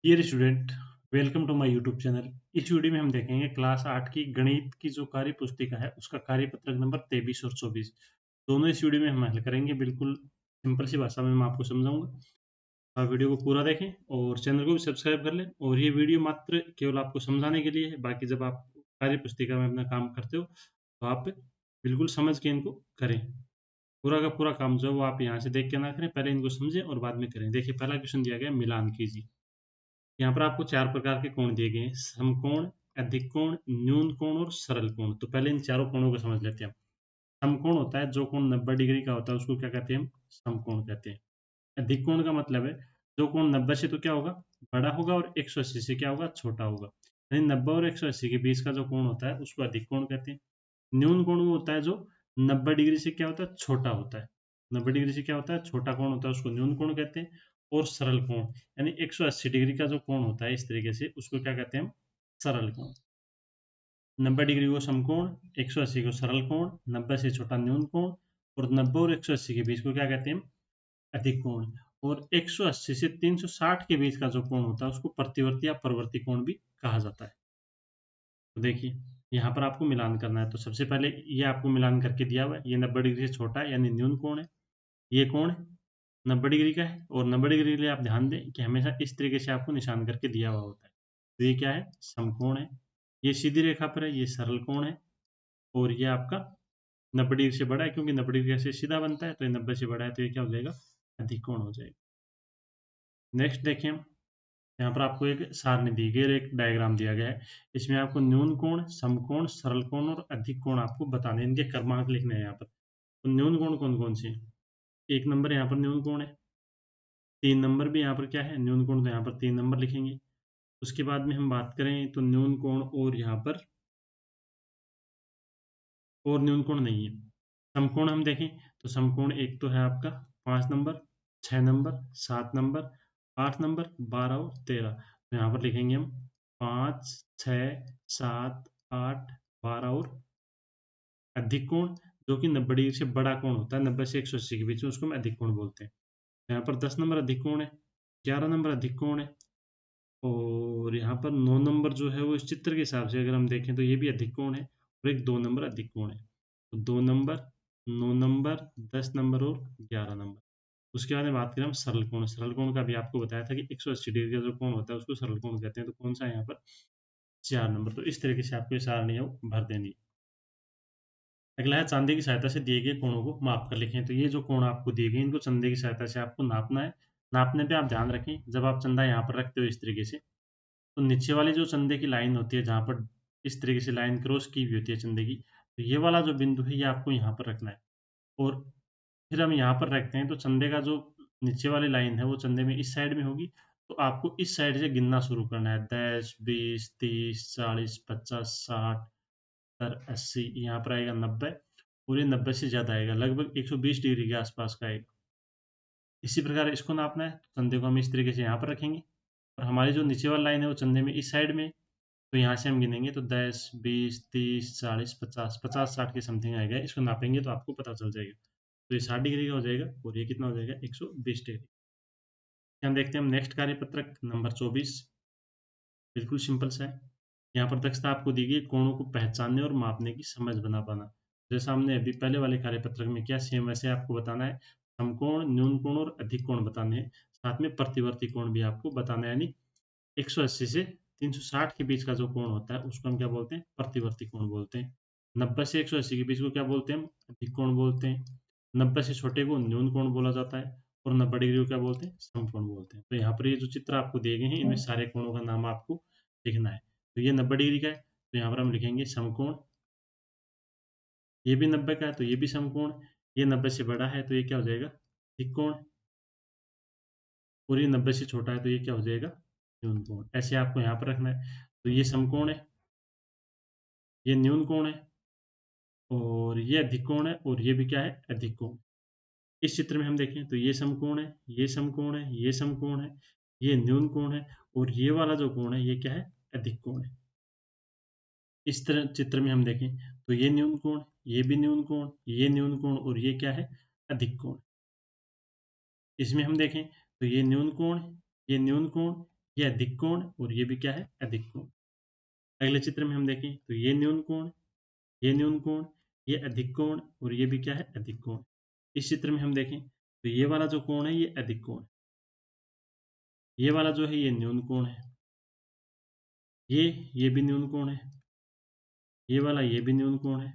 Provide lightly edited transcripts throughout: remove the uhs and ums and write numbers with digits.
Dear student, welcome to my YouTube channel. इस video में हम देखेंगे क्लास 8 की गणित की जो कार्य पुस्तिका है उसका कार्यपत्रक नंबर 23 और 24 दोनों इस वीडियो में हम हल करेंगे। बिल्कुल सिंपल सी भाषा में मैं आपको समझाऊंगा। आप वीडियो को पूरा देखें और चैनल को भी सब्सक्राइब कर लें। और ये वीडियो मात्र केवल आपको समझाने के लिए है, बाकी जब आप कार्य पुस्तिका में अपना काम करते हो तो आप बिल्कुल समझ के इनको करें। पूरा का पूरा काम जो है वो आप यहाँ से देख के ना करें, पहले इनको समझें और बाद में करें। देखिए, पहला क्वेश्चन दिया गया है, मिलान कीजिए। यहाँ पर आपको 4 प्रकार के कोण दिए गए हैं, समकोण, अधिक कोण, न्यून कोण और सरल कोण। तो पहले इन चारों कोणों को समझ लेते हैं। समकोण होता है जो कोण 90 डिग्री का होता है, उसको क्या कहते हैं? हम समकोण कहते हैं। अधिक कोण का मतलब है जो कोण 90 से तो क्या होगा, बड़ा होगा, और 180 से क्या होगा, छोटा होगा। यानी 90 और 180 के बीच का जो कोण होता है उसको अधिक कोण कहते हैं। न्यून कोण वो होता है जो 90 डिग्री से क्या होता है, छोटा होता है। 90 डिग्री से क्या होता है, छोटा कोण होता है, उसको न्यून कोण कहते हैं। और सरल कोण यानी 180 डिग्री का जो कोण होता है इस तरीके से, उसको क्या कहते हैं हम? सरल कोण। 90 डिग्री को समकोण, 180 को सरल कोण, 90 से छोटा न्यून कोण, और 90 और 180 के बीच को क्या कहते हैं हम? अधिक कोण। और 180 से 360 के बीच का जो कोण होता है उसको प्रतिवर्ती या परवर्ती कोण भी कहा जाता है। तो देखिए, यहाँ पर आपको मिलान करना है। तो सबसे पहले ये आपको मिलान करके दिया हुआ है, ये 90 डिग्री से छोटा है यानी न्यून कोण है। ये कोण 90 डिग्री का है, और 90 डिग्री के लिए आप ध्यान दें कि हमेशा इस तरीके से आपको निशान करके दिया हुआ होता है। तो ये क्या है? समकोण है। ये सीधी रेखा पर है, ये सरल कोण है। और ये आपका 90 डिग्री से बड़ा है, क्योंकि 90 डिग्री से सीधा बनता है, तो ये 90 से बड़ा है, तो ये क्या हो जाएगा? अधिक कोण हो जाएगा। नेक्स्ट देखिए, हम यहाँ पर आपको एक सारणी दी गई है, एक डायग्राम दिया गया है। इसमें आपको न्यून कोण, समकोण, सरल कोण और अधिक कोण आपको बताने हैं, इनके क्रमांक लिखने हैं यहाँ पर। तो न्यून कोण कौन कौन से हैं? 1 नंबर यहाँ पर न्यून कोण है। 3 नंबर भी यहाँ पर क्या है? न्यून कोण। तो यहाँ पर 3 नंबर लिखेंगे। उसके बाद में हम बात करें तो न्यून कोण और यहाँ पर और न्यून कोण नहीं है। समकोण हम देखें तो समकोण एक तो है आपका 5 नंबर, 6 नंबर, 7 नंबर, 8 नंबर, 12 और 13। तो यहाँ पर लिखेंगे हम 5, 6, 7, 8, 12 और अधिक कोण, जो कि 90 डिग्री से बड़ा कोण होता है, 90 से 180 के बीच में, उसको हम अधिक कोण बोलते हैं। यहाँ पर 10 नंबर अधिक कोण है, 11 नंबर अधिक कोण है, और यहाँ पर 9 नंबर जो है वो इस चित्र के हिसाब से अगर हम देखें तो ये भी अधिक कोण है, और एक 2 नंबर अधिक कोण है। तो 2 नंबर, 9 नंबर, 10 नंबर और 11 नंबर। उसके बाद में बात करें हम सरल कोण। सरल कोण का भी आपको बताया था कि 180 डिग्री का जो कोण होता है उसको सरल कोण कहते हैं। तो कौन सा है यहाँ पर? 4 नंबर। तो इस तरीके से आपको ये सारणी है वो भर देनी है। अगला है चांदी की सहायता से दिए गए कोणों को माप कर लिखें। तो ये जो कोण आपको दिए गए इनको चंदे की सहायता से आपको नापना है। नापने पे आप ध्यान रखें, जब आप चंदा यहाँ पर रखते हो इस तरीके से, तो नीचे वाली जो चंदे की लाइन होती है, जहाँ पर इस तरीके से लाइन क्रॉस की हुई होती है चंदे की, तो ये वाला जो बिंदु है ये आपको यहाँ पर रखना है। और फिर हम यहाँ पर रखते हैं तो चंदे का जो नीचे वाली लाइन है वो चंदे में इस साइड में होगी। तो आपको इस साइड से गिनना शुरू करना है, 10, 20, 30, 40, 50, 60, 70, 80, यहाँ पर आएगा 90, और ये 90 से ज़्यादा आएगा, लगभग 120 डिग्री के आसपास का आएगा। इसी प्रकार इसको नापना है, तो चंदे को हम इस तरीके से यहाँ पर रखेंगे, और हमारी जो नीचे वाली लाइन है वो चंदे में इस साइड में। तो यहाँ से हम गिनेंगे तो 10, 20, 30, 40, 50, 50, 60 के समथिंग आएगा। इसको नापेंगे तो आपको पता चल जाएगा। तो ये 60 डिग्री का हो जाएगा, और ये कितना हो जाएगा? 120 डिग्री। हम देखते हैं हम नेक्स्ट कार्यपत्रक नंबर 24। बिल्कुल सिंपल सा है। यहाँ पर दक्षता आपको दी गई कोणों को पहचानने और मापने की समझ बना पाना। जैसा हमने अभी पहले वाले कार्यपत्रक में किया, सेम वैसे आपको बताना है। समकोण, न्यून कोण और अधिक कोण बताने हैं। साथ में प्रतिवर्ती कोण भी आपको बताना है, यानी 180 से 360 के बीच का जो कोण होता है उसको हम क्या बोलते हैं? प्रतिवर्ती कोण बोलते हैं। 90 से 180 के बीच को क्या बोलते हैं? हम अधिक कोण बोलते हैं। 90 से छोटे को न्यून कोण बोला जाता है, और 90 डिग्री को क्या बोलते हैं? समकोण बोलते हैं। तो यहाँ पर ये जो चित्र आपको दिए गए हैं इनमें सारे कोणों का नाम आपको लिखना है। तो ये 90 डिग्री का है, तो यहाँ पर हम लिखेंगे समकोण। ये भी 90 का है, तो ये भी समकोण। ये 90 से बड़ा है, तो ये क्या हो जाएगा? अधिक कोण। और ये 90 से छोटा है, तो ये क्या हो जाएगा? न्यून कोण। ऐसे आपको यहाँ पर रखना है। तो ये समकोण है, ये न्यून कोण है, और ये अधिक कोण है, और ये भी क्या है? अधिक कोण। इस चित्र में हम देखें तो ये समकोण है, ये समकोण है, ये समकोण है, ये न्यून कोण है, और ये वाला जो कोण है ये क्या है? अधिक कोण है। इस तरह चित्र में हम देखें तो ये न्यून कोण, ये भी न्यून कोण, ये न्यून कोण, और ये क्या है? अधिक कोण। इसमें हम देखें तो ये न्यून कोण, ये न्यून कोण, ये अधिक कोण और ये भी क्या है, अधिक कोण। अगले चित्र में हम देखें तो ये न्यून कोण, ये न्यून कोण, ये अधिक कोण और ये भी क्या है, अधिक कोण। इस चित्र में हम देखें तो ये वाला जो कोण है ये अधिक कोण, ये वाला जो है ये न्यून कोण है, ये भी न्यून कोण है, ये वाला ये भी न्यून कोण है।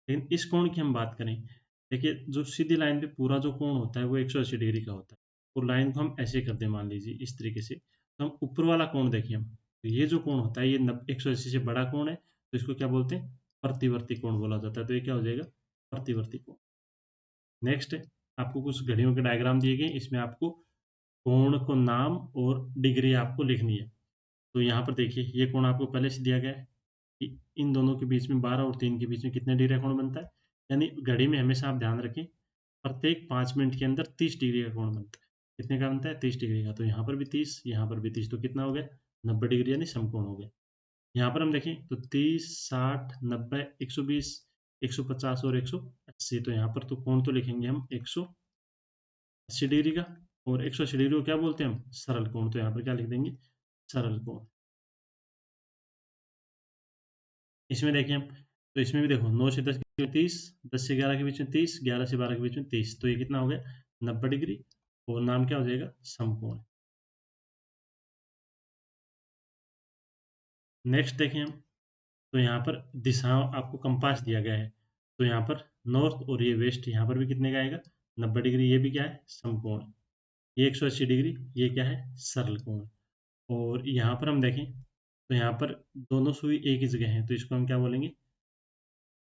लेकिन इस कोण की हम बात करें, देखिए जो सीधी लाइन पे पूरा जो कोण होता है वो 180 डिग्री का होता है, और लाइन को हम ऐसे कर दें मान लीजिए इस तरीके से, तो हम ऊपर वाला कोण देखिए हम, तो ये जो कोण होता है ये 180 से बड़ा कोण है, तो इसको क्या बोलते हैं, प्रतिवर्ती कोण बोला जाता है। तो ये क्या हो जाएगा, प्रतिवर्ती कोण। नेक्स्ट आपको कुछ घड़ियों के डायग्राम दिए गए, इसमें आपको कोण को नाम और डिग्री आपको लिखनी है। तो यहाँ पर देखिए ये कोण आपको पहले से दिया गया है कि इन दोनों के बीच में 12 और 3 के बीच में कितने डिग्री का कोण बनता है, यानी घड़ी में हमेशा आप ध्यान रखें प्रत्येक 5 मिनट के अंदर 30 डिग्री का कोण बनता है। कितने का बनता है, 30 डिग्री का। तो यहाँ पर भी 30, यहाँ पर भी 30, तो कितना हो गया, 90 डिग्री यानी समकोण हो गया। यहाँ पर हम देखें तो 30, 60, 90, 120, 150 और 180, तो यहाँ पर तो कोण तो लिखेंगे हम 180 डिग्री का, और 180 डिग्री को क्या बोलते हैं हम, सरल कोण। तो यहाँ पर क्या लिख देंगे, सरल कोण। इसमें देखिए हम, तो इसमें भी देखो 9 से 10 के बीच में 30, 10 से 11 के बीच में 30, 11 से 12 के बीच में 30, तो ये कितना हो गया, 90 डिग्री, और नाम क्या हो जाएगा, समकोण। नेक्स्ट देखें हम, तो यहाँ पर दिशा आपको कंपास दिया गया है, तो यहाँ पर नॉर्थ और ये वेस्ट, यहाँ पर भी कितने का आएगा, 90 डिग्री, ये भी क्या है, समकोण। ये 180 डिग्री, ये क्या है, सरल कोण। और यहाँ पर हम देखें तो यहाँ पर दोनों सुई एक ही जगह है, तो इसको हम क्या बोलेंगे,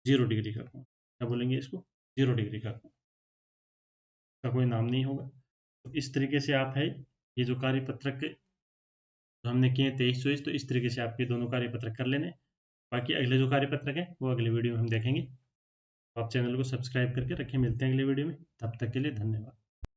0 डिग्री का कोण। क्या बोलेंगे इसको, 0 डिग्री का कोण, का कोई नाम नहीं होगा। तो इस तरीके से आप है, ये जो कार्यपत्रक जो हमने किए 23-24, तो इस तरीके से आपके दोनों कार्यपत्रक कर लेने। बाकी अगले जो कार्यपत्रक है वो अगले वीडियो में हम देखेंगे। आप चैनल को सब्सक्राइब करके रखें, मिलते हैं अगले वीडियो में, तब तक के लिए धन्यवाद।